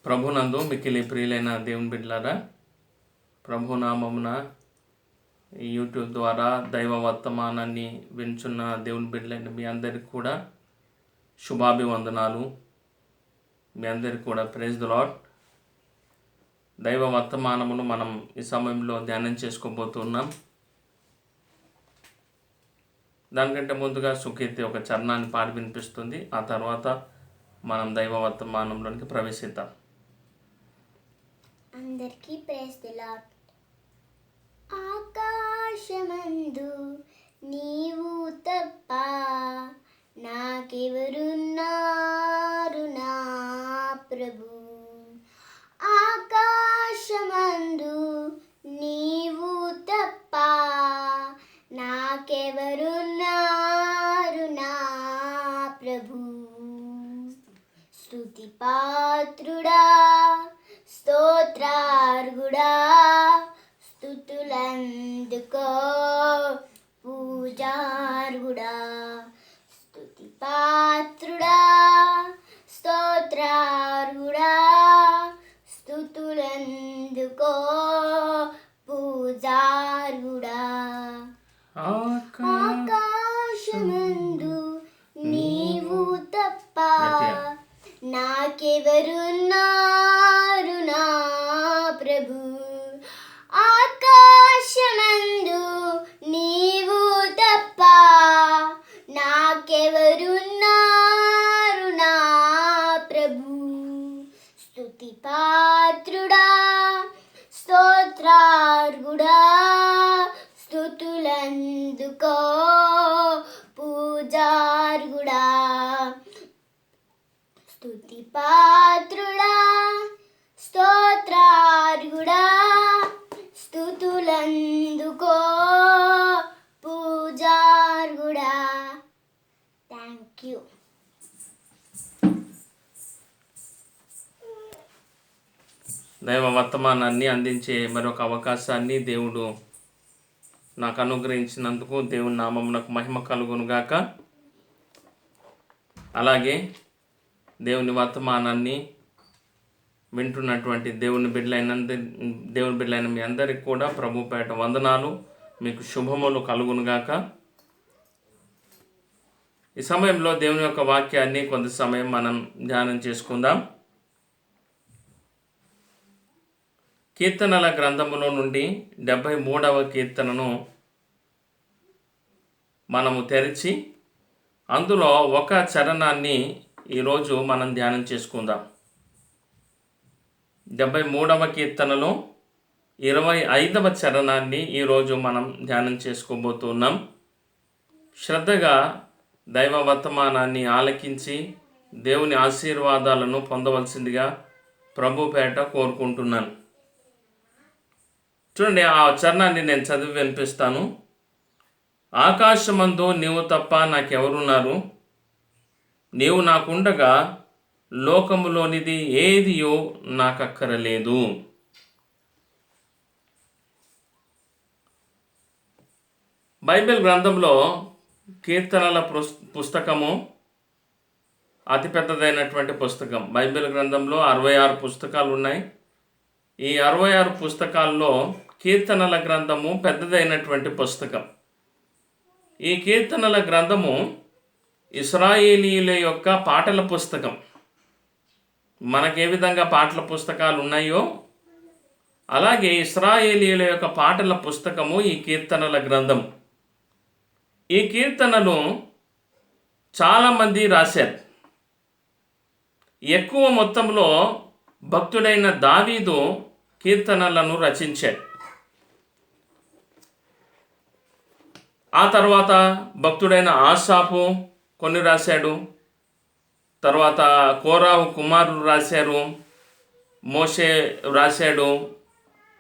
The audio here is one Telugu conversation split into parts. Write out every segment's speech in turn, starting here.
ప్రభునందు మిక్కిలి ప్రియులైన దేవుని బిడ్డలారా, ప్రభునామమున ఈ యూట్యూబ్ ద్వారా దైవ వర్తమానాన్ని వింటున్న దేవుని బిడ్డలైన మీ అందరికీ కూడా శుభాభివందనాలు. మీ అందరికీ కూడా ప్రైజ్ ది లార్డ్. దైవ వర్తమానమును మనం ఈ సమయంలో ధ్యానం చేసుకోబోతున్నాం. దానికంటే ముందుగా సుకీర్తి ఒక చరణాన్ని పాడి వినిపిస్తుంది. ఆ తర్వాత మనం దైవ వర్తమానంలోనికి ప్రవేశిద్దాం. అందరికీ ప్రైజ్ ది లార్డ్. ఆకాశమందు నీవు తప్ప నాకెవరున్నారు నా ప్రభు. ఆకాశమందు నీవు తప్ప నాకెవరున్నారు నా ప్రభు. స్తుతి పాత్రుడా, స్తోత్రార్హుడా, స్తుతులందుకో పూజార్హుడా. స్తుతి పాత్రుడా, స్తోత్రార్హుడా, స్తుతులందుకో పూజార్హుడా. ఆకాశమందు నీవు తప్ప నాకెవరున్నారు నా ప్రభు. ఆకాశమందు నీవు తప్ప నాకెవరున్నారు నా ప్రభు. స్తుతి పాత్రుడా, స్తోత్రార్హుడా, స్తుతులందుకో పూజార్హుడా. స్తుతి పాత్రుడా, స్తోత్రార్హుడా, స్తుతులందుకో పూజార్హుడా. Thank you. దైవ వర్తమానాన్ని అందించే మరొక అవకాశాన్ని దేవుడు నాకు అనుగ్రహించినందుకు దేవుని నామమునకు మహిమ కలుగునుగాక. అలాగే దేవుని వర్తమానాన్ని వింటున్నటువంటి దేవుని బిడ్డలైన మీ అందరికీ కూడా ప్రభుపేట వందనాలు, మీకు శుభములు కలుగునుగాక. ఈ సమయంలో దేవుని యొక్క వాక్యాన్ని కొంత సమయం మనం ధ్యానం చేసుకుందాం. కీర్తనల గ్రంథములో నుండి 73వ కీర్తనను మనము తెరిచి అందులో ఒక చరణాన్ని ఈరోజు మనం ధ్యానం చేసుకుందాం. 73వ కీర్తనలో 25వ చరణాన్ని ఈరోజు మనం ధ్యానం చేసుకోబోతున్నాం. శ్రద్ధగా దైవ వర్తమానాన్ని ఆలకించి దేవుని ఆశీర్వాదాలను పొందవలసిందిగా ప్రభుపేట కోరుకుంటున్నాను. చూడండి, ఆ చరణాన్ని నేను చదివి వినిపిస్తాను. ఆకాశమందు నీవు తప్ప నాకెవరున్నారు? నీవు నాకుండగా లోకములోనిది ఏదియో నాకక్కరలేదు. బైబిల్ గ్రంథంలో కీర్తనల పుస్తకము అతిపెద్దదైనటువంటి పుస్తకం. బైబిల్ గ్రంథంలో 66 పుస్తకాలు ఉన్నాయి. ఈ 66 పుస్తకాల్లో కీర్తనల గ్రంథము పెద్దదైనటువంటి పుస్తకం. ఈ కీర్తనల గ్రంథము ఇశ్రాయేలీయుల యొక్క పాటల పుస్తకం. మనకే విధంగా పాటల పుస్తకాలు ఉన్నాయో అలాగే ఇశ్రాయేలీయుల యొక్క పాటల పుస్తకము ఈ కీర్తనల గ్రంథం. ఈ కీర్తనలు చాలామంది రాశారు. ఎక్కువ మొత్తంలో భక్తుడైన దావీదు కీర్తనలను రచించాడు. ఆ తర్వాత భక్తుడైన ఆసాపు కొన్ని రాశాడు. తర్వాత కోరాహు కుమారులు రాశారు, మోషే రాశాడు,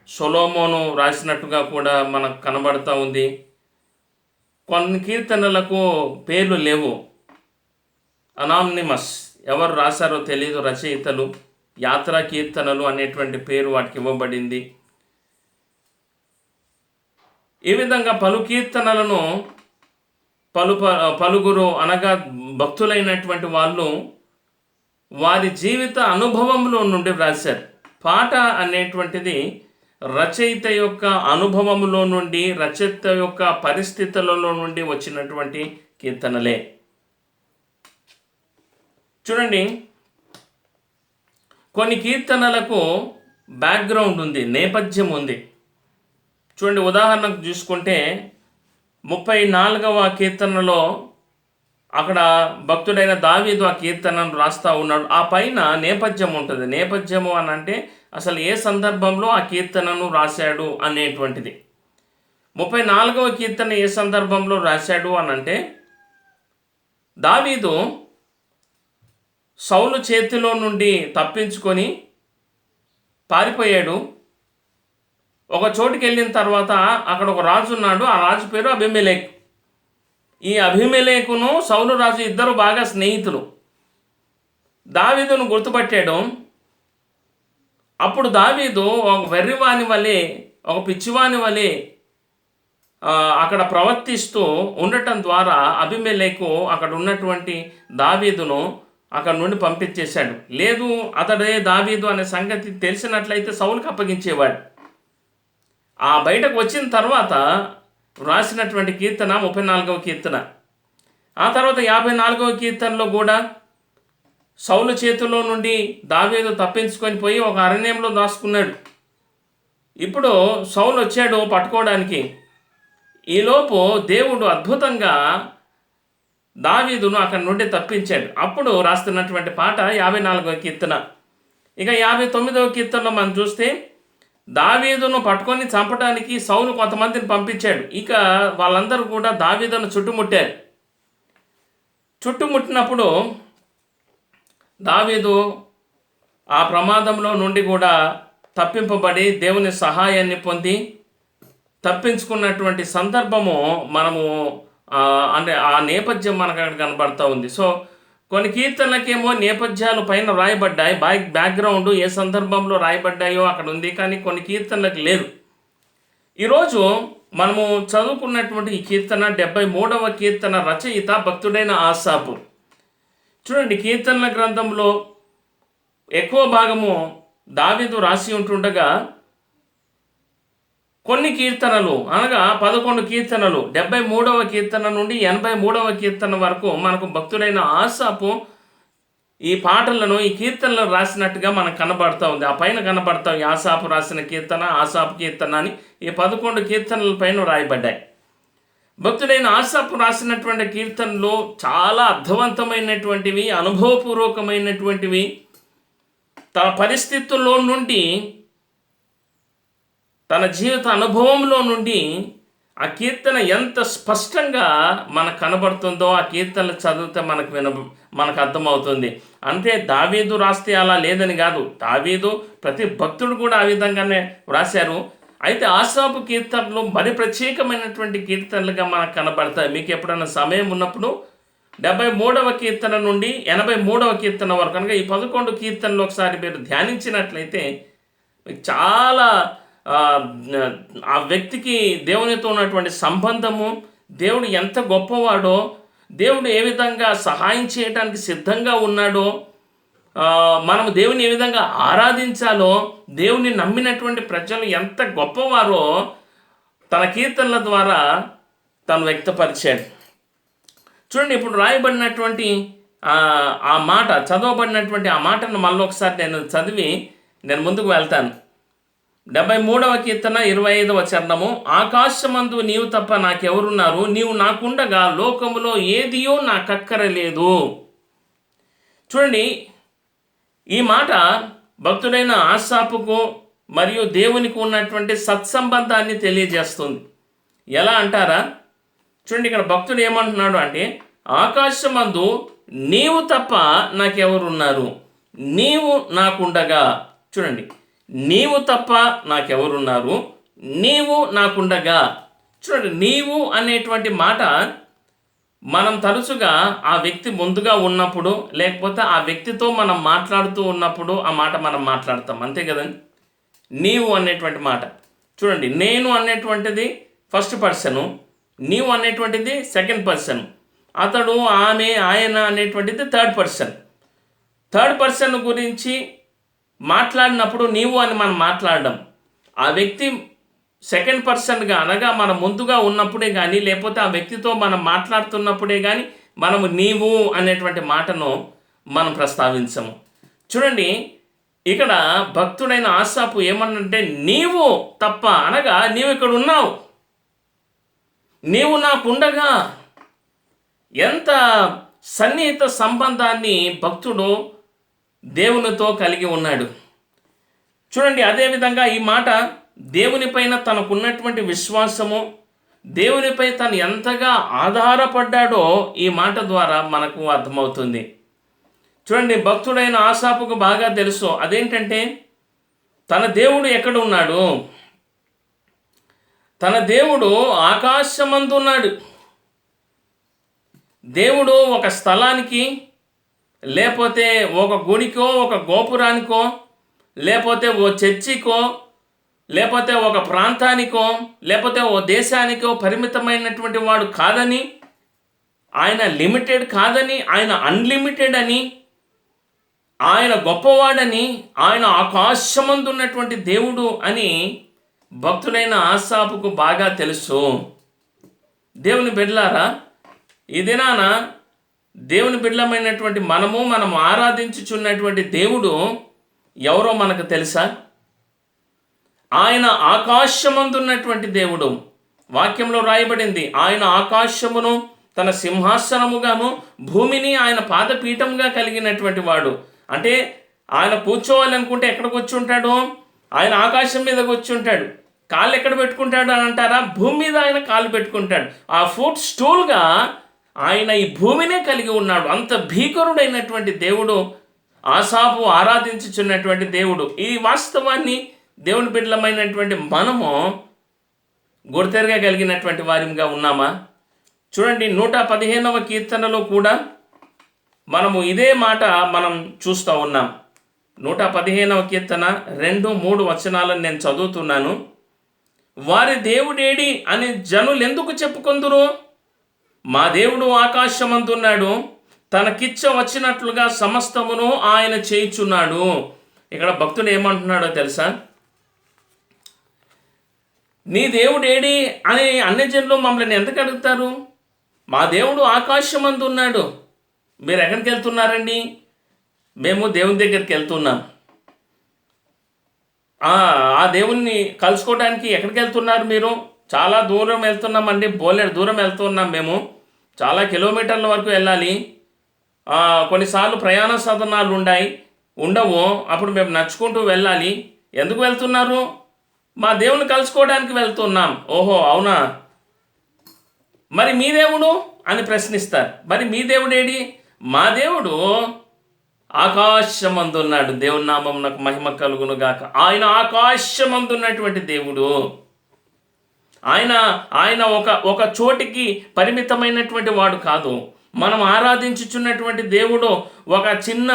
సొలొమోను రాసినట్టుగా కూడా మనకు కనబడుతూ ఉంది. కొన్ని కీర్తనలకు పేర్లు లేవు, అనానిమస్, ఎవరు రాశారో తెలియదు, రచయితలు. యాత్రా కీర్తనలు అనేటువంటి పేరు వాటికి ఇవ్వబడింది. ఈ విధంగా పలు కీర్తనలను పలుగురు అనగా భక్తులైనటువంటి వాళ్ళు వారి జీవిత అనుభవంలో నుండి వ్రాశారు. పాట అనేటువంటిది రచయిత యొక్క అనుభవంలో నుండి, రచయిత యొక్క పరిస్థితులలో నుండి వచ్చినటువంటి కీర్తనలే. చూడండి, కొన్ని కీర్తనలకు బ్యాక్గ్రౌండ్ ఉంది, నేపథ్యం ఉంది. చూడండి, ఉదాహరణకు చూసుకుంటే 34వ కీర్తనలో అక్కడ భక్తుడైన దావీదు ఆ కీర్తనను రాస్తూ ఉన్నాడు. ఆ పైన నేపథ్యం ఉంటుంది. నేపథ్యము అని అంటే అసలు ఏ సందర్భంలో ఆ కీర్తనను రాశాడు అనేటువంటిది. 34వ కీర్తన ఏ సందర్భంలో రాశాడు అని అంటే, దావీదు సౌలు చేతిలో నుండి తప్పించుకొని పారిపోయాడు. ఒక చోటుకి వెళ్ళిన తర్వాత అక్కడ ఒక రాజు ఉన్నాడు. ఆ రాజు పేరు అబీమెలెకు. ఈ అబీమెలెకును సౌలు రాజు ఇద్దరు బాగా స్నేహితులు. దావీదును గుర్తుపట్టాడు. అప్పుడు దావీదు ఒక వెర్రివాని వలె, ఒక పిచ్చివాని వలె అక్కడ ప్రవర్తిస్తూ ఉండటం ద్వారా అబీమెలెకు అక్కడ ఉన్నటువంటి దావీదును అక్కడ నుండి పంపించేశాడు. లేదు, అతడే దావీదు అనే సంగతి తెలిసినట్లయితే సౌలుకి అప్పగించేవాడు. ఆ బయటకు వచ్చిన తర్వాత రాసినటువంటి కీర్తన 34వ కీర్తన. ఆ తర్వాత 54వ కీర్తనలో కూడా సౌలు చేతిలో నుండి దావీదు తప్పించుకొని పోయి ఒక అరణ్యంలో దాచుకున్నాడు. ఇప్పుడు సౌలు వచ్చాడు పట్టుకోవడానికి. ఈలోపు దేవుడు అద్భుతంగా దావీదును అక్కడి నుండి తప్పించాడు. అప్పుడు రాస్తున్నటువంటి పాట 54వ కీర్తన. ఇక 59వ కీర్తనలో మనం చూస్తే దావీదును పట్టుకొని చంపడానికి సౌలు కొంతమందిని పంపించాడు. ఇక వాళ్ళందరూ కూడా దావీదును చుట్టుముట్టారు. చుట్టుముట్టినప్పుడు దావీదు ఆ ప్రమాదంలో నుండి కూడా తప్పింపబడి దేవుని సహాయాన్ని పొంది తప్పించుకున్నటువంటి సందర్భము మనము అంటే ఆ నేపథ్యం మనకు అక్కడ కనబడుతూ ఉంది. సో కొన్ని కీర్తనలకేమో నేపథ్యాలు పైన రాయబడ్డాయి, బ్యాక్గ్రౌండ్ ఏ సందర్భంలో రాయబడ్డాయో అక్కడ ఉంది. కానీ కొన్ని కీర్తనలకు లేదు. ఈరోజు మనము చదువుకున్నటువంటి ఈ కీర్తన 73వ కీర్తన రచయిత భక్తుడైన ఆసాపు. చూడండి, కీర్తనల గ్రంథంలో ఎక్కువ భాగము దావీదు రాసి ఉంటుండగా కొన్ని కీర్తనలు అనగా 11 కీర్తనలు 73వ కీర్తన నుండి 83వ కీర్తన వరకు మనకు భక్తుడైన ఆసాపు ఈ పాటలను, ఈ కీర్తనలు రాసినట్టుగా మనకు కనబడుతూ ఉంది. ఆ పైన కనబడతాయి ఆసాపు రాసిన కీర్తన, ఆసాపు కీర్తన అని ఈ 11 కీర్తనల పైన రాయబడ్డాయి. భక్తుడైన ఆసాపు రాసినటువంటి కీర్తనలు చాలా అర్థవంతమైనటువంటివి, అనుభవపూర్వకమైనటువంటివి. తన పరిస్థితుల్లో నుండి, తన జీవిత అనుభవంలో నుండి ఆ కీర్తన ఎంత స్పష్టంగా మనకు కనబడుతుందో ఆ కీర్తనలు చదివితే మనకు అర్థమవుతుంది. అంటే దావీదు రాస్తే అలా లేదని కాదు, దావీదు ప్రతి భక్తుడు కూడా ఆ విధంగానే వ్రాశారు. అయితే ఆసాపు కీర్తనలు మరి ప్రత్యేకమైనటువంటి కీర్తనలుగా మనకు కనబడతాయి. మీకు ఎప్పుడైనా సమయం ఉన్నప్పుడు 73వ కీర్తన నుండి 83వ కీర్తన వరకు కనుక ఈ 11 కీర్తనలు ఒకసారి మీరు ధ్యానించినట్లయితే మీకు చాలా ఆ వ్యక్తికి దేవునితో ఉన్నటువంటి సంబంధము, దేవుడు ఎంత గొప్పవాడో, దేవుడు ఏ విధంగా సహాయం చేయడానికి సిద్ధంగా ఉన్నాడో, మనము దేవుని ఏ విధంగా ఆరాధించాలో, దేవుని నమ్మినటువంటి ప్రజలు ఎంత గొప్పవారో తన కీర్తనల ద్వారా తను వ్యక్తపరిచాడు. చూడండి, ఇప్పుడు రాయబడినటువంటి ఆ మాట, చదవబడినటువంటి ఆ మాటను మళ్ళీ ఒకసారి నేను చదివి నేను ముందుకు వెళ్తాను. 73వ కీర్తన 25వ చరణము. ఆకాశమందు నీవు తప్ప నాకెవరున్నారు, నీవు నాకుండగా లోకములో ఏదియో నాకక్కరలేదు. చూడండి, ఈ మాట భక్తుడైన ఆసాపుకు మరియు దేవునికి ఉన్నటువంటి సత్సంబంధాన్ని తెలియజేస్తుంది. ఎలా అంటారా? చూడండి, ఇక్కడ భక్తుడు ఏమంటున్నాడు అంటే, ఆకాశమందు నీవు తప్ప నాకెవరున్నారు, నీవు నాకుండగా. చూడండి, నీవు తప్ప నాకెవరున్నారు, నీవు నాకుండగా. చూడండి, నీవు అనేటువంటి మాట మనం తరచుగా ఆ వ్యక్తి ముందుగా ఉన్నప్పుడు, లేకపోతే ఆ వ్యక్తితో మనం మాట్లాడుతూ ఉన్నప్పుడు ఆ మాట మనం మాట్లాడతాం, అంతే కదండి. నీవు అనేటువంటి మాట చూడండి, నేను అనేటువంటిది ఫస్ట్ పర్సను, నీవు అనేటువంటిది సెకండ్ పర్సన్, అతడు, ఆమె, ఆయన అనేటువంటిది థర్డ్ పర్సన్. థర్డ్ పర్సన్ గురించి మాట్లాడినప్పుడు నీవు అని మనం మాట్లాడడం, ఆ వ్యక్తి సెకండ్ పర్సన్గా అనగా మన ముందుగా ఉన్నప్పుడే కానీ, లేకపోతే ఆ వ్యక్తితో మనం మాట్లాడుతున్నప్పుడే కానీ మనము నీవు అనేటువంటి మాటను మనం ప్రస్తావించము. చూడండి, ఇక్కడ భక్తుడైన ఆసాపు ఏమన్నంటే నీవు తప్ప, అనగా నీవు ఇక్కడ ఉన్నావు, నీవు నాకుండగా. ఎంత సన్నిహిత సంబంధాన్ని భక్తుడు దేవునితో కలిగి ఉన్నాడు. చూడండి, అదేవిధంగా ఈ మాట దేవునిపైన తనకున్నటువంటి విశ్వాసము, దేవునిపై తను ఎంతగా ఆధారపడ్డాడో ఈ మాట ద్వారా మనకు అర్థమవుతుంది. చూడండి, భక్తుడైన ఆసాపుకు బాగా తెలుసు అదేంటంటే తన దేవుడు ఎక్కడ ఉన్నాడు. తన దేవుడు ఆకాశమందున్నాడు. దేవుడు ఒక స్థలానికి, లేకపోతే ఒక గుడికో, ఒక గోపురానికో, లేకపోతే ఓ చర్చికో, లేకపోతే ఒక ప్రాంతానికో, లేకపోతే ఓ దేశానికో పరిమితమైనటువంటి వాడు కాదని, ఆయన లిమిటెడ్ కాదని, ఆయన అన్లిమిటెడ్ అని, ఆయన గొప్పవాడని, ఆయన ఆకాశమందు ఉన్నటువంటి దేవుడు అని భక్తుడైన ఆసాపుకు బాగా తెలుసు. దేవుని బిడ్డలారా, ఈ దినాన దేవుని బిడ్డలమైనటువంటి మనం ఆరాధించుచున్నటువంటి దేవుడు ఎవరో మనకు తెలుసా? ఆయన ఆకాశమందున్నటువంటి దేవుడు. వాక్యంలో రాయబడింది, ఆయన ఆకాశమును తన సింహాసనముగాను, భూమిని ఆయన పాదపీఠముగా కలిగినటువంటి వాడు. అంటే ఆయన కూర్చోవాలనుకుంటే ఎక్కడికి వచ్చి ఉంటాడు? ఆయన ఆకాశం మీదకి వచ్చి ఉంటాడు. కాళ్ళు ఎక్కడ పెట్టుకుంటాడు అని అంటారా? భూమి మీద ఆయన కాళ్ళు పెట్టుకుంటాడు. ఆ ఫుట్ స్టూల్గా ఆయన ఈ భూమినే కలిగి ఉన్నాడు. అంత భీకరుడైనటువంటి దేవుడు ఆసాపు ఆరాధించుచున్నటువంటి దేవుడు. ఈ వాస్తవాన్ని దేవుని బిడ్డలమైనటువంటి మనము గుర్తెరగా కలిగినటువంటి వారిగా ఉన్నామా? చూడండి, 115వ కీర్తనలో కూడా మనము ఇదే మాట మనం చూస్తూ ఉన్నాం. 115వ కీర్తన 2-3 వచనాలను నేను చదువుతున్నాను. వారి దేవుడేడి అని జనులు ఎందుకు చెప్పుకొందురు? మా దేవుడు ఆకాశమందున్నాడు, తనకిచ్చ వచ్చినట్లుగా సమస్తమును ఆయన చేయుచున్నాడు. ఇక్కడ భక్తుడు ఏమంటున్నాడో తెలుసా? నీ దేవుడేడి అని అన్యజనులు మమ్మల్ని ఎందుకు అడుగుతారు? మా దేవుడు ఆకాశమందున్నాడు. మీరు ఎక్కడికి వెళ్తున్నారండి? మేము దేవుని దగ్గరికి వెళ్తున్నాం. ఆ దేవుణ్ణి కలుసుకోవడానికి ఎక్కడికి వెళ్తున్నారు మీరు? చాలా దూరం వెళ్తున్నామండి, బోలెడు దూరం వెళ్తున్నాం. మేము చాలా కిలోమీటర్ల వరకు వెళ్ళాలి. కొన్నిసార్లు ప్రయాణ సాధనాలు ఉండవు, అప్పుడు మేము నడుచుకుంటూ వెళ్ళాలి. ఎందుకు వెళ్తున్నారు? మా దేవుని కలుసుకోవడానికి వెళ్తున్నాం. ఓహో, అవునా? మరి మీ దేవుడు అని ప్రశ్నిస్తారు. మరి మీ దేవుడేడి? మా దేవుడు ఆకాశమందున్నాడు. దేవుని నామమునకు మహిమ కలుగును గాక. ఆయన ఆకాశమందున్నటువంటి దేవుడు. ఆయన ఒక చోటికి పరిమితమైనటువంటి వాడు కాదు. మనం ఆరాధించుచున్నటువంటి దేవుడు ఒక చిన్న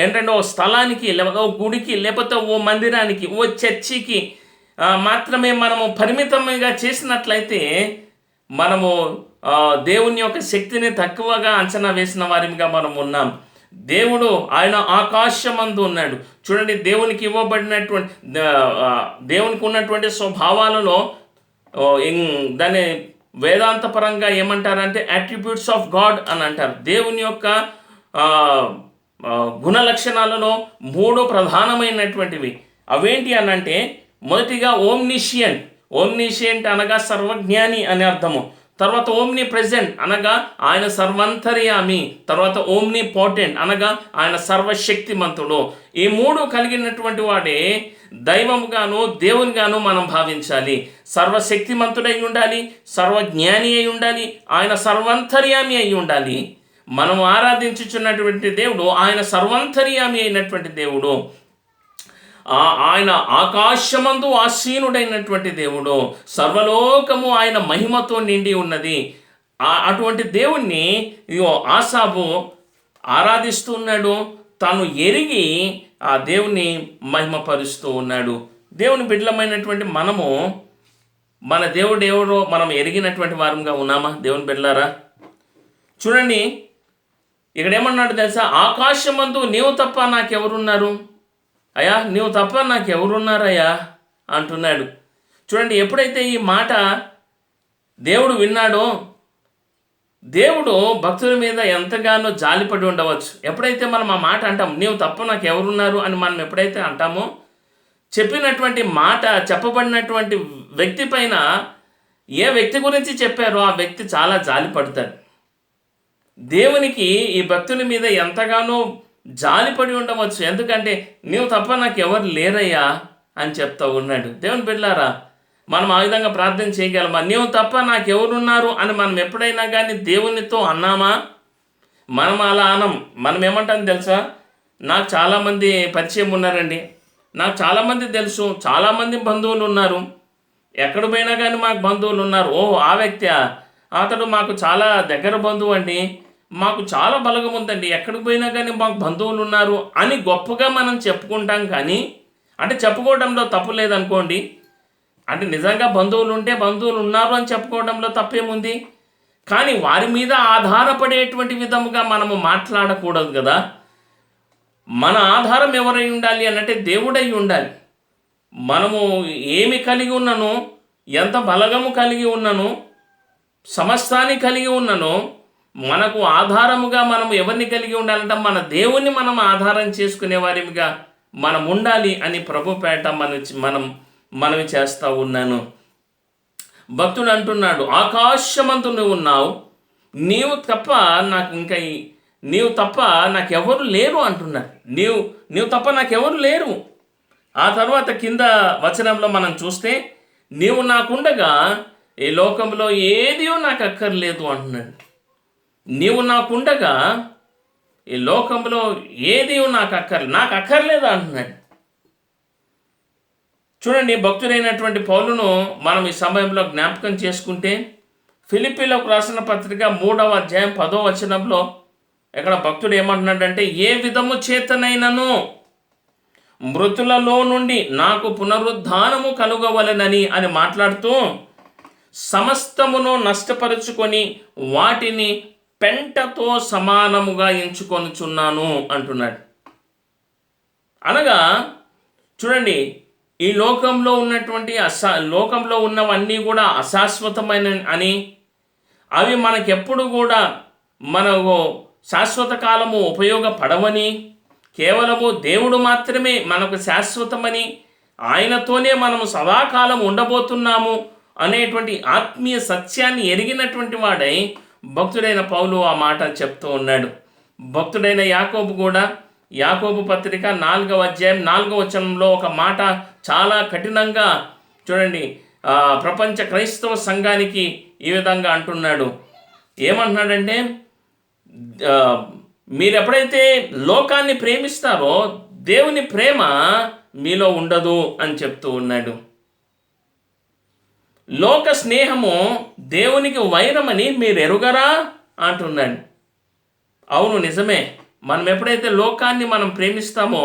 ఏంటంటే ఓ స్థలానికి, లేకపోతే ఓ గుడికి, లేకపోతే ఓ మందిరానికి, ఓ చర్చికి మాత్రమే మనము పరిమితంగా చేసినట్లయితే మనము దేవుని యొక్క శక్తిని తక్కువగా అంచనా వేసిన వారిగా మనం ఉన్నాం. దేవుడు ఆయన ఆకాశమందు ఉన్నాడు. చూడండి, దేవునికి ఇవ్వబడినటువంటి దేవునికి ఉన్నటువంటి స్వభావాలలో దాన్ని వేదాంతపరంగా ఏమంటారంటే అట్రిబ్యూట్స్ ఆఫ్ గాడ్ అని అంటారు. దేవుని యొక్క గుణ లక్షణాలలో 3 ప్రధానమైనటువంటివి. అవేంటి అని అంటే, మొదటిగా ఓమ్నిషియంట్ అనగా సర్వజ్ఞాని అని అర్థము. తర్వాత ఓమ్ని ప్రెజెంట్ అనగా ఆయన సర్వంతర్యామి. తర్వాత ఓమ్ని పోటెంట్ అనగా ఆయన సర్వశక్తిమంతుడు. ఈ 3 కలిగినటువంటి వాడే దైవముగాను దేవునిగాను మనం భావించాలి. సర్వశక్తిమంతుడై ఉండాలి, సర్వజ్ఞాని అయి ఉండాలి, ఆయన సర్వంతర్యామి అయి ఉండాలి. మనం ఆరాధించుచున్నటువంటి దేవుడు ఆయన సర్వంతర్యామి అయినటువంటి దేవుడు. ఆయన ఆకాశమందు ఆసీనుడైనటువంటి దేవుడు. సర్వలోకము ఆయన మహిమతో నిండి ఉన్నది. అటువంటి దేవుణ్ణి ఆసాపు ఆరాధిస్తూ ఉన్నాడు. తాను ఎరిగి ఆ దేవుని మహిమపరుస్తూ ఉన్నాడు. దేవుని బిడ్డలమైనటువంటి మనము మన దేవుడు ఎవరో మనం ఎరిగినటువంటి వారంగా ఉన్నామా? దేవుని బిడ్డలారా, చూడండి, ఇక్కడ ఏమన్నాడు తెలుసా? ఆకాశమందు నీవు తప్ప నాకెవరున్నారు అయ్యా, నీవు తప్ప నాకెవరున్నారయ్యా అంటున్నాడు. చూడండి, ఎప్పుడైతే ఈ మాట దేవుడు విన్నాడో, దేవుడు భక్తుల మీద ఎంతగానో జాలిపడి ఉండవచ్చు. ఎప్పుడైతే మనం ఆ మాట అంటాం, నీవు తప్ప నాకు ఎవరున్నారు అని మనం ఎప్పుడైతే అంటామో, చెప్పినటువంటి మాట, చెప్పబడినటువంటి వ్యక్తి పైన ఏ వ్యక్తి గురించి చెప్పారో ఆ వ్యక్తి చాలా జాలిపడతాడు. దేవునికి ఈ భక్తుల మీద ఎంతగానో జాలిపడి ఉండవచ్చు. ఎందుకంటే నీవు తప్ప నాకు ఎవరు లేరయ్యా అని చెప్తా ఉన్నాడు. దేవుని బిడ్డలారా, మనం ఆ విధంగా ప్రార్థన చేయగలమా? నీవు తప్ప నాకెవరున్నారు అని మనం ఎప్పుడైనా కానీ దేవునితో అన్నామా? మనం అలా అనం. మనం ఏమంటాం తెలుసా? నాకు చాలామంది పరిచయం ఉన్నారండి, నాకు చాలామంది తెలుసు, చాలామంది బంధువులు ఉన్నారు, ఎక్కడ పోయినా కానీ మాకు బంధువులు ఉన్నారు. ఓ ఆ వ్యక్తి, అతడు మాకు చాలా దగ్గర బంధువు అండి, మాకు చాలా బలగం ఉందండి, ఎక్కడికి పోయినా కానీ మాకు బంధువులు ఉన్నారు అని గొప్పగా మనం చెప్పుకుంటాం. కానీ అంటే చెప్పుకోవడంలో తప్పు లేదనుకోండి, అంటే నిజంగా బంధువులు ఉంటే బంధువులు ఉన్నారు అని చెప్పుకోవడంలో తప్పేముంది. కానీ వారి మీద ఆధారపడేటువంటి విధముగా మనము మాట్లాడకూడదు కదా. మన ఆధారం ఎవరై ఉండాలి అనంటే దేవుడై ఉండాలి. మనము ఏమి కలిగి ఉన్నానో, ఎంత బలగము కలిగి ఉన్నానో, సమస్తాన్ని కలిగి ఉన్నానో, మనకు ఆధారముగా మనం ఎవరిని కలిగి ఉండాలంటే మన దేవుణ్ణి మనం ఆధారం చేసుకునే వారిగా మనం ఉండాలి అని ప్రభుపేట మనవి చేస్తూ ఉన్నాను. భక్తుడు అంటున్నాడు, ఆకాశమందు నువ్వు ఉన్నావు, నీవు తప్ప నాకెవరు లేరు అంటున్నాడు. నీవు తప్ప నాకెవరు లేరు. ఆ తర్వాత కింద వచనంలో మనం చూస్తే, నీవు నాకుండగా ఈ లోకంలో ఏదియో నాకు అక్కర్లేదు అంటున్నాడు. నీవు నాకుండగా ఈ లోకంలో ఏదియో నాకు అక్కర్లేదు అంటున్నాడు. చూడండి, భక్తుడైనటువంటి పౌలును మనం ఈ సమయంలో జ్ఞాపకం చేసుకుంటే, ఫిలిప్పీలకు రాసిన పత్రిక 3వ అధ్యాయం 10వ వచనంలో ఇక్కడ భక్తుడు ఏమంటున్నాడంటే, ఏ విధము చేతనైనను మృతులలో నుండి నాకు పునరుద్ధానము కలుగవలెనని అని మాట్లాడుతూ, సమస్తమును నష్టపరుచుకొని వాటిని పెంటతో సమానముగా ఎంచుకొనుచున్నాను అంటున్నాడు. అనగా చూడండి, ఈ లోకంలో ఉన్నటువంటి లోకంలో ఉన్నవన్నీ కూడా అశాశ్వతమైన అని, అవి మనకెప్పుడు కూడా మనకు శాశ్వత కాలము ఉపయోగపడవని, కేవలము దేవుడు మాత్రమే మనకు శాశ్వతమని, ఆయనతోనే మనము సదాకాలం ఉండబోతున్నాము అనేటువంటి ఆత్మీయ సత్యాన్ని ఎరిగినటువంటి వాడై భక్తుడైన పౌలు ఆ మాట చెప్తూ ఉన్నాడు. భక్తుడైన యాకోబు కూడా యాకోబు పత్రిక 4వ అధ్యాయం 4వ వచనంలో ఒక మాట చాలా కఠినంగా చూడండి, ప్రపంచ క్రైస్తవ సంఘానికి ఈ విధంగా అంటున్నాడు. ఏమంటున్నాడంటే, మీరు ఎప్పుడైతే లోకాన్ని ప్రేమిస్తారో దేవుని ప్రేమ మీలో ఉండదు అని చెప్తూ ఉన్నాడు. లోక స్నేహము దేవునికి వైరమని మీరు ఎరుగరా అంటున్నాడు. అవును, నిజమే. మనం ఎప్పుడైతే లోకాన్ని మనం ప్రేమిస్తామో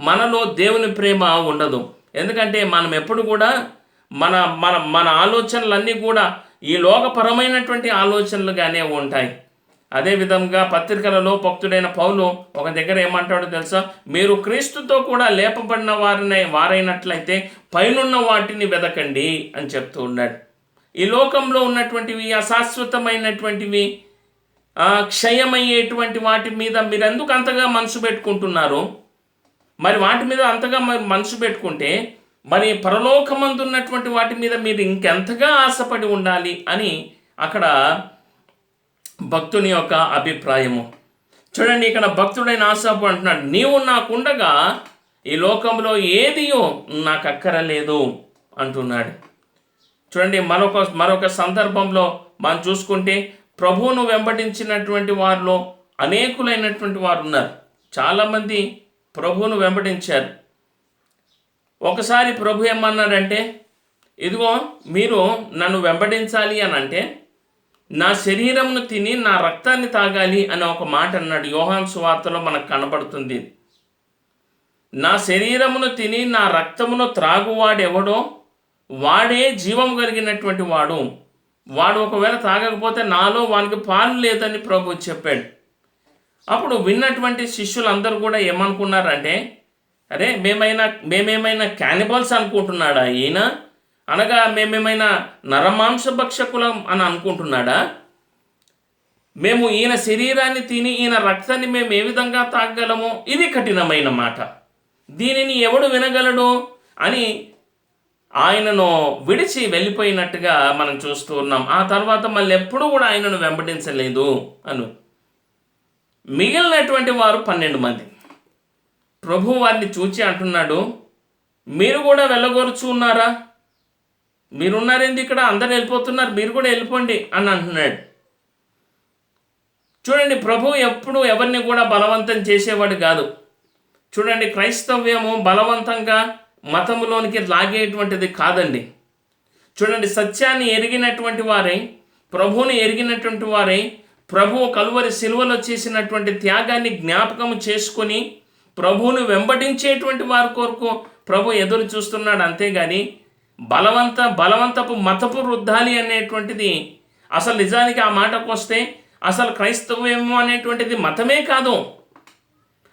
మనలో దేవుని ప్రేమ ఉండదు. ఎందుకంటే మనం ఎప్పుడు కూడా మన మన మన ఆలోచనలన్నీ కూడా ఈ లోకపరమైనటువంటి ఆలోచనలుగానే ఉంటాయి. అదేవిధంగా పత్రికలలో భక్తుడైన పౌలు ఒక దగ్గర ఏమంటాడో తెలుసా? మీరు క్రీస్తుతో కూడా లేపబడిన వారైనట్లయితే పైనున్న వాటిని వెదకండి అని చెప్తూ ఉన్నాడు. ఈ లోకంలో ఉన్నటువంటివి అశాశ్వతమైనటువంటివి, క్షయమయ్యేటువంటి వాటి మీద మీరు ఎందుకు అంతగా మనసు పెట్టుకుంటున్నారు? మరి వాటి మీద అంతగా మనసు పెట్టుకుంటే మరి పరలోకమందున్నటువంటి వాటి మీద మీరు ఇంకెంతగా ఆశపడి ఉండాలి అని అక్కడ భక్తుని యొక్క అభిప్రాయము. చూడండి, ఇక్కడ భక్తుడైన ఆశాపు అంటున్నాడు, నీవు నాకుండగా ఈ లోకంలో ఏదియో నాకు అక్కరలేదు అంటున్నాడు. చూడండి, మరొక సందర్భంలో మనం చూసుకుంటే ప్రభువును వెంబడించినటువంటి వారిలో అనేకులైనటువంటి వారు ఉన్నారు. చాలామంది ప్రభువును వెంబడించారు. ఒకసారి ప్రభు ఏమన్నాడంటే, ఇదిగో మీరు నన్ను వెంబడించాలి అని అంటే నా శరీరమును తిని నా రక్తాన్ని తాగాలి అని ఒక మాట అన్నాడు. యోహాను సువార్తలో మనకు కనబడుతుంది. నా శరీరమును తిని నా రక్తమును త్రాగువాడెవడో వాడే జీవము కలిగినటువంటి వాడు, వాడు ఒకవేళ తాగకపోతే నాలో వానికి పాలు లేదని ప్రభు చెప్పాడు. అప్పుడు విన్నటువంటి శిష్యులందరూ కూడా ఏమనుకున్నారంటే, అరే మేమేమైనా క్యానిబల్స్ అనుకుంటున్నాడా ఈయన? అనగా మేమేమైనా నరమాంస భక్షకులం అని అనుకుంటున్నాడా? మేము ఈయన శరీరాన్ని తిని ఈయన రక్తాన్ని మేము ఏ విధంగా తాగగలము? ఇది కఠినమైన మాట, దీనిని ఎవడు వినగలడు అని ఆయనను విడిచి వెళ్ళిపోయినట్టుగా మనం చూస్తూ ఉన్నాం. ఆ తర్వాత మళ్ళీ ఎప్పుడూ కూడా ఆయనను వెంబడించలేదు అను. మిగిలినటువంటి వారు 12 మంది. ప్రభు వారిని చూచి అంటున్నాడు, మీరు కూడా వెళ్ళగొరుచు ఉన్నారా? మీరున్నారేంది ఇక్కడ? అందరు వెళ్ళిపోతున్నారు, మీరు కూడా వెళ్ళిపోండి అని అంటున్నాడు. చూడండి, ప్రభు ఎప్పుడు ఎవరిని కూడా బలవంతం చేసేవాడు కాదు. చూడండి, క్రైస్తవ్యము బలవంతంగా మతములోనికి లాగేటువంటిది కాదండి. చూడండి, సత్యాన్ని ఎరిగినటువంటి వారై, ప్రభువుని ఎరిగినటువంటి వారై, ప్రభువు కలువరి సిలువలో చేసినటువంటి త్యాగాన్ని జ్ఞాపకం చేసుకొని ప్రభువును వెంబడించేటువంటి వారి కొరకు ప్రభు ఎదురు చూస్తున్నాడు. అంతేగాని బలవంతపు మతపు వృద్ధాలి అనేటువంటిది అసలు నిజానికి ఆ మాటకు వస్తే అసలు క్రైస్తవ్యము అనేటువంటిది మతమే కాదు,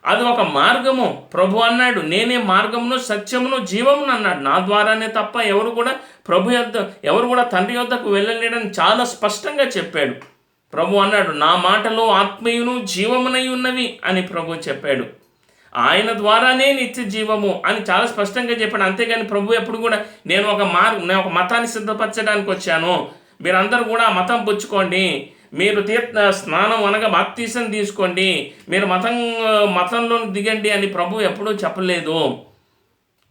అది ఒక మార్గము. ప్రభు అన్నాడు, నేనే మార్గమును సత్యమును జీవమును అన్నాడు. నా ద్వారానే తప్ప ఎవరు కూడా తండ్రి యొద్దకు వెళ్ళలేడని చాలా స్పష్టంగా చెప్పాడు. ప్రభు అన్నాడు, నా మాటలు ఆత్మీయును జీవమునై ఉన్నవి అని ప్రభు చెప్పాడు. ఆయన ద్వారానే నిత్య జీవము అని చాలా స్పష్టంగా చెప్పాడు. అంతేగాని ప్రభు ఎప్పుడు కూడా నేను ఒక మతాన్ని సిద్ధపరచడానికి వచ్చాను, మీరందరూ కూడా ఆ మతం పుచ్చుకోండి, మీరు స్నానం అనగా బాప్తీసం తీసుకోండి, మీరు మతంలో దిగండి అని ప్రభు ఎప్పుడూ చెప్పలేదు.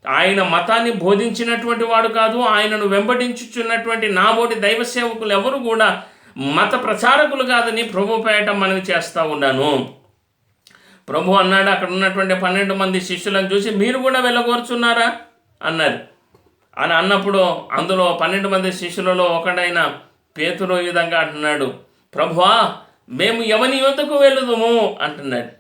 ఆయన మతాన్ని బోధించినటువంటి వాడు కాదు. ఆయనను వెంబడించుచున్నటువంటి నాబోటి దైవ సేవకులు ఎవరు కూడా మత ప్రచారకులు కాదని ప్రభు పేట మనవి చేస్తూ ఉన్నాను. ప్రభు అన్నాడు, అక్కడ ఉన్నటువంటి 12 మంది శిష్యులను చూసి, మీరు కూడా వెళ్ళగోరుచున్నారా అన్నారు. అని అన్నప్పుడు అందులో 12 మంది శిష్యులలో ఒకడైన పేతురు ఈ విధంగా అంటున్నాడు, ప్రభువా, మేము ఎవని యొద్దకు వెళుదుము అంటున్నాడు.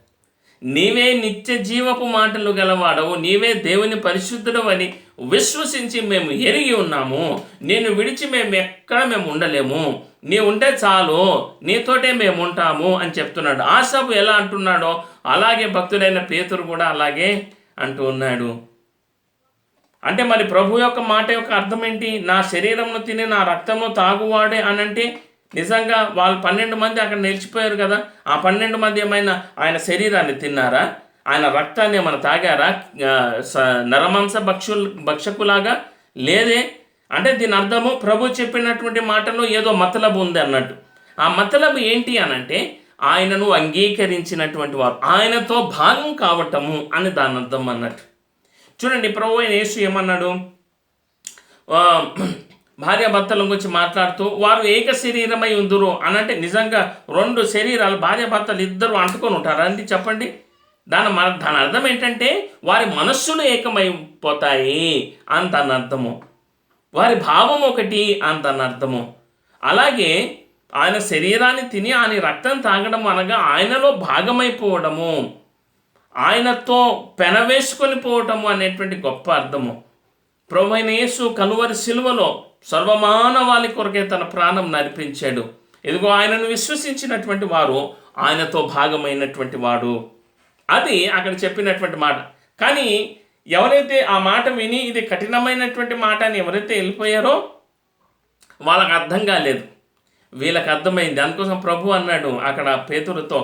నీవే నిత్య జీవపు మాటలు గలవాడవు, నీవే దేవుని పరిశుద్ధుడు అని విశ్వసించి మేము ఎరిగి ఉన్నాము. నేను విడిచి మేము ఉండలేము, నీ ఉంటే చాలు, నీతోటే మేము ఉంటాము అని చెప్తున్నాడు. ఆసాపు ఎలా అంటున్నాడో అలాగే భక్తుడైన పేతురు కూడా అలాగే అంటూ ఉన్నాడు. అంటే మరి ప్రభు యొక్క మాట యొక్క అర్థం ఏంటి? నా శరీరంను తిని నా రక్తంను తాగువాడే అనంటే నిజంగా వాళ్ళు 12 మంది అక్కడ నిలిచిపోయారు కదా. ఆ 12 మంది ఏమైనా ఆయన శరీరాన్ని తిన్నారా? ఆయన రక్తాన్ని ఏమైనా తాగారా? నరమాంస భక్షకులాగా లేదే. అంటే దీని అర్థము ప్రభు చెప్పినటువంటి మాటలో ఏదో మతలబు ఉంది అన్నట్టు. ఆ మతలబు ఏంటి అనంటే ఆయనను అంగీకరించినటువంటి వారు, ఆయనతో భాగం కావటము అని దాని అర్థం అన్నట్టు. చూడండి, ప్రభు అయిన యేసు ఏమన్నాడు? భార్యాభర్తల గురించి మాట్లాడుతూ వారు ఏక శరీరమై ఉందురు అనంటే నిజంగా 2 శరీరాలు భార్యాభర్తలు ఇద్దరు అంటుకొని ఉంటారా అండి? చెప్పండి. దాని అర్థం ఏంటంటే వారి మనస్సులు ఏకమైపోతాయి అని దాని అర్థము, వారి భావం ఒకటి అని దాని అర్థము. అలాగే ఆయన శరీరాన్ని తిని ఆయన రక్తం తాగడం అనగా ఆయనలో భాగమైపోవడము, ఆయనతో పెనవేసుకొని పోవటము అనేటువంటి గొప్ప అర్థము. ప్రభువైన యేసు కలువరి సిలువలో సర్వమానవాళి కొరకే తన ప్రాణం నడిపించాడు. ఇదిగో ఆయనను విశ్వసించినటువంటి వారు ఆయనతో భాగమైనటువంటి వాడు, అది అక్కడ చెప్పినటువంటి మాట. కానీ ఎవరైతే ఆ మాట విని ఇది కఠినమైనటువంటి మాట అని ఎవరైతే వెళ్ళిపోయారో వాళ్ళకి అర్థం కాలేదు, వీళ్ళకి అర్థమైంది. అందుకోసం ప్రభు అన్నాడు అక్కడ పేతురుతో,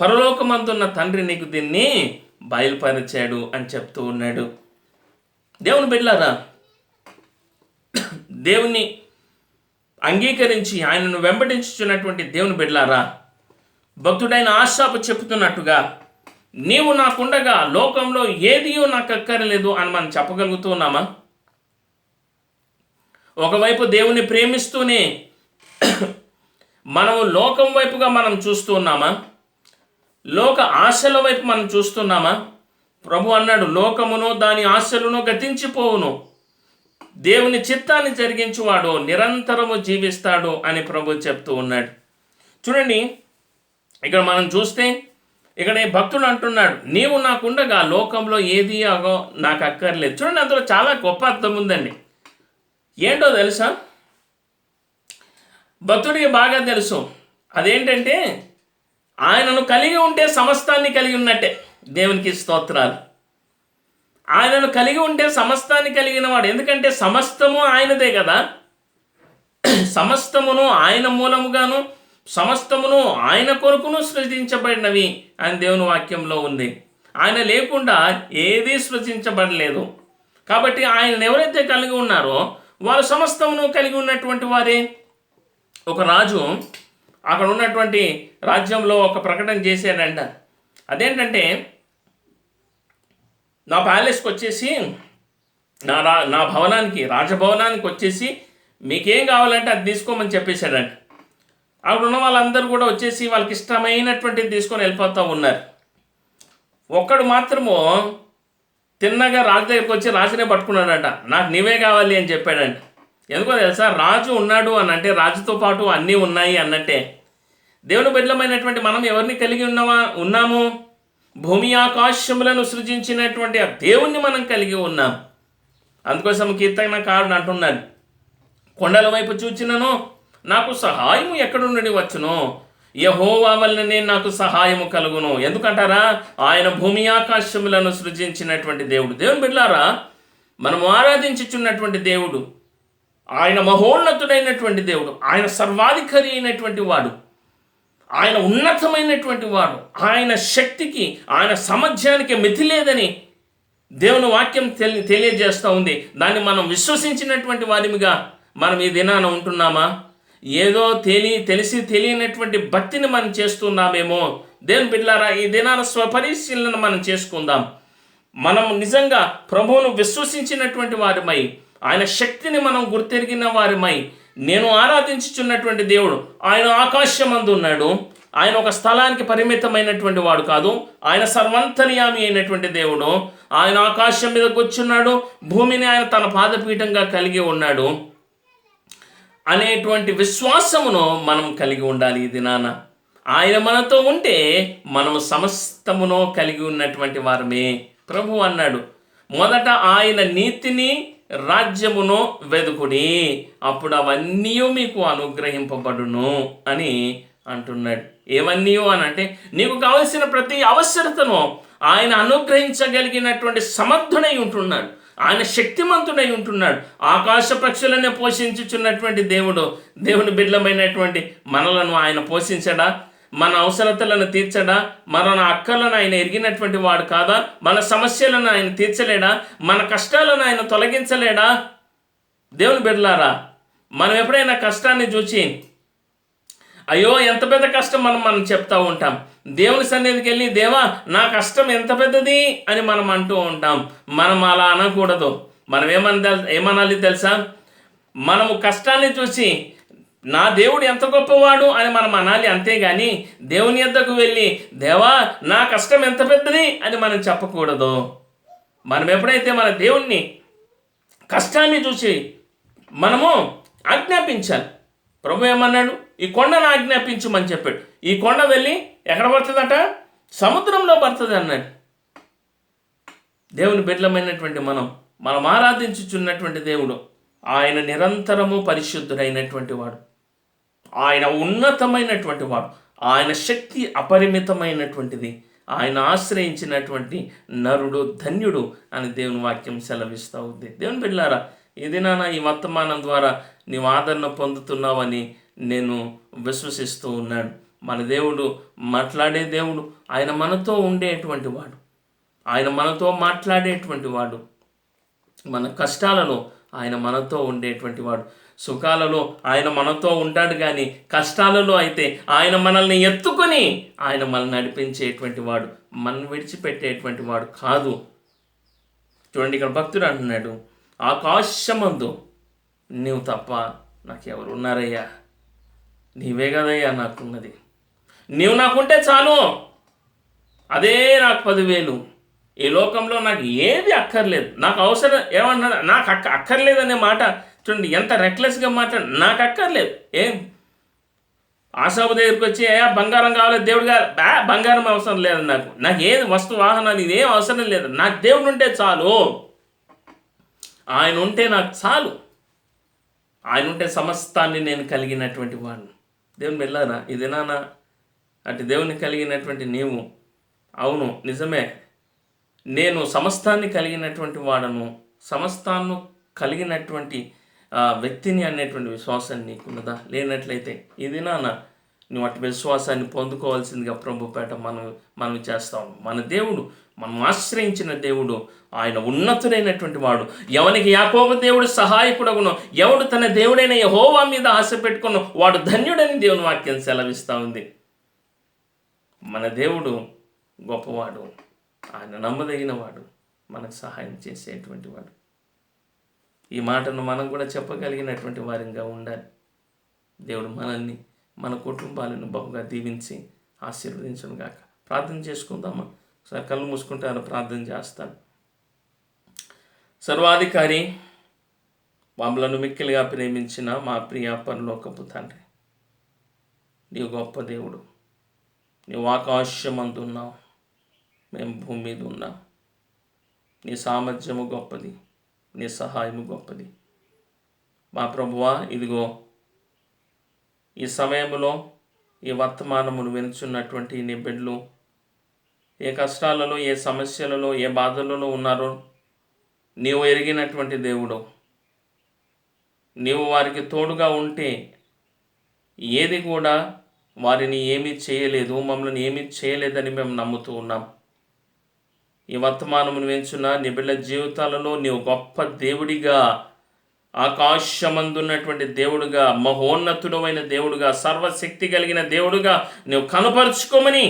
పరలోకమందున్న తండ్రి నీకు దీన్ని బయలుపరిచాడు అని చెప్తూ ఉన్నాడు. దేవుని బిడ్డలారా, దేవుని అంగీకరించి ఆయనను వెంబడించుచున్నటువంటి దేవుని బిడ్డలారా, భక్తుడైన ఆసాపు చెప్తున్నట్టుగా నీవు నాకుండగా లోకంలో ఏదియో నాకు అక్కర్లేదు అని మనం చెప్పగలుగుతూ ఉన్నామా? ఒకవైపు దేవుని ప్రేమిస్తూనే మనము లోకం వైపుగా మనం చూస్తూ ఉన్నామా? లోక ఆశల వైపు మనం చూస్తున్నామా? ప్రభు అన్నాడు, లోకమును దాని ఆశలను గతించిపోవును, దేవుని చిత్తాన్ని జరిగించువాడు నిరంతరము జీవిస్తాడు అని ప్రభు చెప్తూ ఉన్నాడు. చూడండి, ఇక్కడ మనం చూస్తే ఇక్కడ భక్తుడు అంటున్నాడు, నీవు నాకుండగా లోకంలో ఏది ఆగో నాకు అక్కర్లేదు. చూడండి, అందులో చాలా గొప్ప అర్థం ఉందండి. ఏంటో తెలుసా? భక్తుడికి బాగా తెలుసు. అదేంటంటే ఆయనను కలిగి ఉంటే సమస్తాన్ని కలిగి ఉన్నట్టే. దేవునికి స్తోత్రాలు. ఆయనను కలిగి ఉంటే సమస్తాన్ని కలిగిన వాడు. ఎందుకంటే సమస్తము ఆయనదే కదా. సమస్తమును ఆయన మూలముగాను సమస్తమును ఆయన కొరకును సృజించబడినవి అని దేవుని వాక్యంలో ఉంది. ఆయన లేకుండా ఏదీ సృజించబడలేదు. కాబట్టి ఆయన ఎవరైతే కలిగి ఉన్నారో వారు సమస్తమును కలిగి ఉన్నటువంటి వారే. ఒక రాజు అక్కడ ఉన్నటువంటి రాజ్యంలో ఒక ప్రకటన చేశాడంట. అదేంటంటే నా ప్యాలెస్కి వచ్చేసి నా భవనానికి రాజభవనానికి వచ్చేసి మీకేం కావాలంటే అది తీసుకోమని చెప్పేశాడంట. అక్కడ ఉన్న వాళ్ళందరూ కూడా వచ్చేసి వాళ్ళకి ఇష్టమైనటువంటిది తీసుకొని వెళ్ళిపోతూ ఉన్నారు. ఒక్కడు మాత్రము తిన్నగా రాజు దగ్గరికి వచ్చి రాజునే పట్టుకున్నాడంట. నాకు నీవే కావాలి అని చెప్పాడంట. ఎందుకో తెలుసా, రాజు ఉన్నాడు అని అంటే రాజుతో పాటు అన్నీ ఉన్నాయి అన్నట్టే. దేవుని బిడ్డలమైనటువంటి మనం ఎవరిని కలిగి ఉన్నాము? భూమి ఆకాశములను సృజించినటువంటి ఆ దేవుణ్ణి మనం కలిగి ఉన్నాం. అందుకోసం కీర్తనకారుడు అంటున్నాడు, కొండల వైపు చూచినను నాకు సహాయము ఎక్కడి నుండి వచ్చును, యెహోవా వలననే నాకు సహాయము కలుగును. ఎందుకంటారా, ఆయన భూమి ఆకాశములను సృజించినటువంటి దేవుడు. దేవుని బిడ్డలారా, మనం ఆరాధించుచున్నటువంటి దేవుడు ఆయన మహోన్నతుడైనటువంటి దేవుడు. ఆయన సర్వాధికారి అయినటువంటి వాడు. ఆయన ఉన్నతమైనటువంటి వాడు. ఆయన శక్తికి ఆయన సామర్థ్యానికి మితి లేదని దేవుని వాక్యం తెలియజేస్తూ ఉంది. దాన్ని మనం విశ్వసించినటువంటి వారిగా మనం ఈ దినాన ఉంటున్నామా? ఏదో తెలిసి తెలియనటువంటి భక్తిని మనం చేస్తున్నామేమో. దేవుని బిడ్డలారా, ఈ దినాన స్వపరిశీలన మనం చేసుకుందాం. మనం నిజంగా ప్రభువును విశ్వసించినటువంటి వారిమై, ఆయన శక్తిని మనం గుర్తెరిగిన వారిమై, నేను ఆరాధించుచున్నటువంటి దేవుడు ఆయన ఆకాశమందు ఉన్నాడు. ఆయన ఒక స్థలానికి పరిమితమైనటువంటి వాడు కాదు. ఆయన సర్వంతర్యామి అయినటువంటి దేవుడు. ఆయన ఆకాశం మీద కూర్చున్నాడు, భూమిని ఆయన తన పాదపీఠంగా కలిగి ఉన్నాడు అనేటువంటి విశ్వాసమును మనం కలిగి ఉండాలి. ఈ దినాన ఆయన మనతో ఉంటే మనము సమస్తమును కలిగి ఉన్నటువంటి వారమే. ప్రభు అన్నాడు, మొదట ఆయన నీతిని రాజ్యమును వెదుకుడి, అప్పుడు అవన్నీ మీకు అనుగ్రహింపబడును అని అంటున్నాడు. ఏవన్నీ అని అంటే నీకు కావలసిన ప్రతి అవసరతను ఆయన అనుగ్రహించగలిగినటువంటి సమర్థుడై ఉంటున్నాడు. ఆయన శక్తిమంతుడై ఉంటున్నాడు. ఆకాశ పక్షులనే పోషించుచున్నటువంటి దేవుడు. దేవుని బిడ్డలమైనటువంటి మనలను ఆయన పోషించడా? మన అవసరతలను తీర్చడా? మన అక్కలను ఆయన ఎరిగినటువంటి వాడు కాదా? మన సమస్యలను ఆయన తీర్చలేడా? మన కష్టాలను ఆయన తొలగించలేడా? దేవుని బిడ్డలారా, మనం ఎప్పుడైనా కష్టాన్ని చూచి అయ్యో ఎంత పెద్ద కష్టం మనం చెప్తూ ఉంటాం. దేవుని సన్నిధికి వెళ్ళి దేవా నా కష్టం ఎంత పెద్దది అని మనం అంటూ ఉంటాం. మనం అలా అనకూడదు. మనం ఏమనాలి తెలుసా? మనము కష్టాన్ని చూసి నా దేవుడు ఎంత గొప్పవాడు అని మనం అనాలి. అంతేగాని దేవుని యొద్దకు వెళ్ళి దేవా నా కష్టం ఎంత పెద్దది అని మనం చెప్పకూడదు. మనం ఎప్పుడైతే మన దేవుణ్ణి కష్టాన్ని చూసి మనము ఆజ్ఞాపించాలి. ప్రభు ఏమన్నాడు? ఈ కొండను ఆజ్ఞాపించమని చెప్పాడు. ఈ కొండ వెళ్ళి ఎక్కడ పడుతుందట? సముద్రంలో పడుతుంది అన్నాడు. దేవుని బిడ్డలమైనటువంటి మనం ఆరాధించుచున్నటువంటి దేవుడు ఆయన నిరంతరము పరిశుద్ధుడైనటువంటి వాడు. ఆయన ఉన్నతమైనటువంటి వాడు. ఆయన శక్తి అపరిమితమైనటువంటిది. ఆయన ఆశ్రయించినటువంటి నరుడు ధన్యుడు అని దేవుని వాక్యం సెలవిస్తూ ఉంది. దేవుని బిడ్డలారా, ఈ దినాన ఈ వర్తమానం ద్వారా నీవు ఆదరణ పొందుతున్నావని నేను విశ్వసిస్తూ ఉన్నాను. మన దేవుడు మాట్లాడే దేవుడు. ఆయన మనతో ఉండేటువంటి వాడు. ఆయన మనతో మాట్లాడేటువంటి వాడు. మన కష్టాలలో ఆయన మనతో ఉండేటువంటి వాడు. సుఖాలలో ఆయన మనతో ఉంటాడు, కానీ కష్టాలలో అయితే ఆయన మనల్ని ఎత్తుకొని ఆయన మనల్ని నడిపించేటువంటి వాడు. మనం విడిచిపెట్టేటువంటి వాడు కాదు. చూడండి, ఇక్కడ భక్తుడు అంటున్నాడు, ఆకాశమందు నీవు తప్ప నాకెవరు ఉన్నారయ్యా? నీవే కదయ్యా నాకున్నది. నీవు నాకుంటే చాలు, అదే నాకు 10,000. ఈ లోకంలో నాకు ఏది అక్కర్లేదు. నాకు అవసరం ఏమన్నా నాకు అక్కర్లేదనే మాట చూడండి, ఎంత రెక్లెస్గా మాట. నాకు అక్కర్లేదు. ఏం ఆశాపు దగ్గరికి వచ్చి బంగారం కావాలి దేవుడు బంగారం అవసరం లేదు. నాకు ఏది వస్తు వాహనాలు ఇదేం అవసరం లేదు. నాకు దేవుడు ఉంటే చాలు. ఆయన ఉంటే నాకు చాలు. ఆయన ఉంటే సమస్తాన్ని నేను కలిగినటువంటి వాడిని. దేవుని వెళ్ళారా ఇదేనా? అటు దేవుని కలిగినటువంటి నీవు, అవును నిజమే, నేను సమస్తాన్ని కలిగినటువంటి వాడను, సమస్తాన్ని కలిగినటువంటి వ్యక్తిని అనేటువంటి విశ్వాసాన్ని నీకున్నదా? లేనట్లయితే ఇది నువ్వు అటు విశ్వాసాన్ని పొందుకోవాల్సిందిగా ప్రభుపేట మనం చేస్తాం. మన దేవుడు, మనం ఆశ్రయించిన దేవుడు ఆయన ఉన్నతుడైనటువంటి వాడు. ఎవనికి యాకోబు దేవుడు సహాయకుడగునో, ఎవడు తన దేవుడైన యెహోవా మీద ఆశ పెట్టుకున్నో వాడు ధన్యుడని దేవుని వాక్యం సెలవిస్తూ ఉంది. మన దేవుడు గొప్పవాడు, ఆయన నమ్మదగిన వాడు, మనకు సహాయం చేసేటువంటి వాడు. ఈ మాటను మనం కూడా చెప్పగలిగినటువంటి వారిగా ఉండాలి. దేవుడు మనల్ని, మన కుటుంబాలను బహుగా దీవించి ఆశీర్వదించును గాక. ప్రార్థన చేసుకుందామా? ఒకసారి కళ్ళు మూసుకుంటాను, ప్రార్థన చేస్తాను. సర్వాధికారి, మమ్మలను మిక్కిలిగా ప్రేమించిన మా ప్రియ పరలోకపు తండ్రి, నీవు గొప్ప దేవుడు. నీవు ఆకాశమందున్నావు, మేము భూమి మీద ఉన్నాం. నీ సామర్థ్యము గొప్పది, నీ సహాయము గొప్పది. మా ప్రభువా, ఇదిగో ఈ సమయంలో ఈ వర్తమానమును వినుచున్నటువంటి నీ బిడ్డలు ఏ కష్టాలలో, ఏ సమస్యలలో, ఏ బాధలలో ఉన్నారో నీవు ఎరిగినటువంటి దేవుడు. నీవు వారికి తోడుగా ఉంటే ఏది కూడా వారిని ఏమీ చేయలేదు, మమ్మల్ని ఏమీ చేయలేదని మేము నమ్ముతూ ఉన్నాం. ఈ వర్తమానమును వించున్న నీ బిడ్డల జీవితాలలో నీవు గొప్ప దేవుడిగా, ఆకాశమందున్నటువంటి దేవుడుగా, మహోన్నతుడమైన దేవుడుగా, సర్వశక్తి కలిగిన దేవుడుగా నీవు కనపరుచుకోమని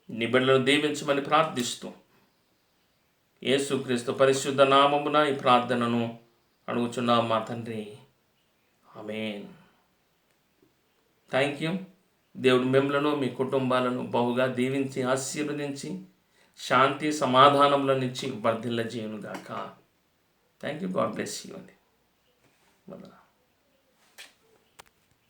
నీ బిడ్డలను దీవించమని ప్రార్థిస్తూ యేసుక్రీస్తు పరిశుద్ధ నామమున ఈ ప్రార్థనను అడుగుచున్నాం మా తండ్రి, ఆమేన్. Thank you. దేవుడు మిమ్మలను, మీ కుటుంబాలను బహుగా దీవించి ఆశీర్వదించి శాంతి సమాధానములనిచ్చి వర్ధిల్ల చేయునుగాక. Thank you. God bless you అండి.